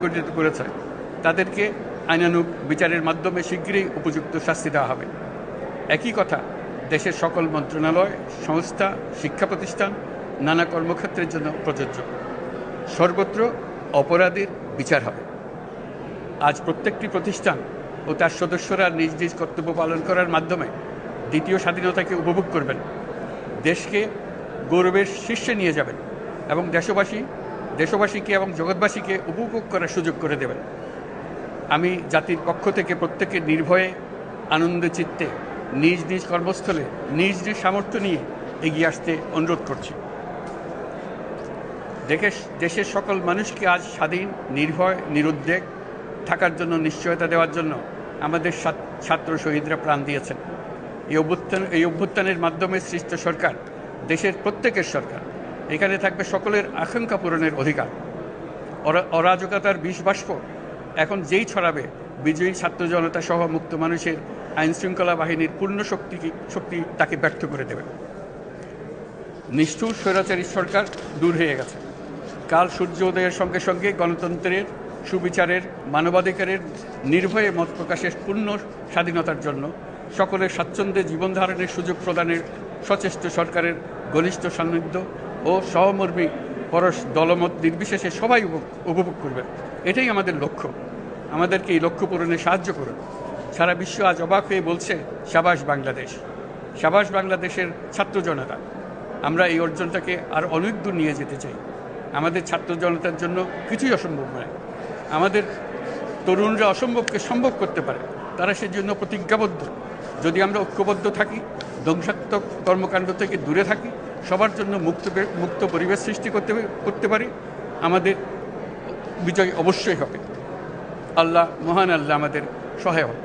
সংগঠিত করেছে তাদেরকে আইনানুগ বিচারের মাধ্যমে শীঘ্রই উপযুক্ত শাস্তি দেওয়া হবে। একই কথা দেশের সকল মন্ত্রণালয়, সংস্থা, শিক্ষা প্রতিষ্ঠান, নানা কর্মক্ষেত্রের জন্য প্রযোজ্য। সর্বত্র অপরাধীর বিচার হবে। আজ প্রত্যেকটি প্রতিষ্ঠান ও তার সদস্যরা নিজ নিজ কর্তব্য পালন করার মাধ্যমে দ্বিতীয় স্বাধীনতাকে উপভোগ করবেন, দেশকে গৌরবের শীর্ষে নিয়ে যাবেন এবং দেশবাসীকে এবং জগৎবাসীকে উপভোগ করার সুযোগ করে দেবেন। আমি জাতির পক্ষ থেকে প্রত্যেকের নির্ভয়ে আনন্দ চিত্তে নিজ নিজ কর্মস্থলে নিজ নিজ সামর্থ্য নিয়ে এগিয়ে আসতে অনুরোধ করছি। দেশের সকল মানুষকে আজ স্বাধীন, নির্ভয়, নিরুদ্বেগ থাকার জন্য নিশ্চয়তা দেওয়ার জন্য আমাদের ছাত্র শহীদরা প্রাণ দিয়েছেন। এই অভ্যুত্থানের মাধ্যমে সৃষ্ট সরকার দেশের প্রত্যেকের সরকার। এখানে থাকবে সকলের আকাঙ্ক্ষা পূরণের অধিকার। অরাজকতার বিষবাষ্প এখন যেই ছড়াবে, বিজয়ী ছাত্র জনতা সহ মুক্ত মানুষের আইনশৃঙ্খলা বাহিনীর পূর্ণ শক্তি তাকে ব্যর্থ করে দেবে। নিষ্ঠুর স্বৈরাচারী সরকার দূর হয়ে গেছে। কাল সূর্য উদয়ের সঙ্গে সঙ্গে গণতন্ত্রের, সুবিচারের, মানবাধিকারের, নির্ভয়ে মত প্রকাশের পূর্ণ স্বাধীনতার জন্য সকলের স্বাচ্ছন্দ্যে জীবন ধারণের সুযোগ প্রদানের সচেষ্ট সরকারের ঘনিষ্ঠ সান্নিধ্য ও সহমর্মী পরশ দলমত নির্বিশেষে সবাই উপভোগ করবে। এটাই আমাদের লক্ষ্য। আমাদেরকে এই লক্ষ্য পূরণে সাহায্য করুন। সারা বিশ্ব আজ অবাক হয়ে বলছে, সাবাস বাংলাদেশ, সাবাস বাংলাদেশের ছাত্র জনতা। আমরা এই অর্জনটাকে আর অনেক দূর নিয়ে যেতে চাই। আমাদের ছাত্র জনতার জন্য কিছুই অসম্ভব নয়। আমাদের তরুণরা অসম্ভবকে সম্ভব করতে পারে, তারা সেজন্য প্রতিজ্ঞাবদ্ধ। যদি আমরা ঐক্যবদ্ধ থাকি, ধ্বংসাত্মক কর্মকাণ্ড থেকে দূরে থাকি, সবার জন্য মুক্ত পরিবেশ সৃষ্টি করতে পারি, আমাদের বিজয় অবশ্যই হবে। মহান আল্লাহ আমাদের সহায় হন।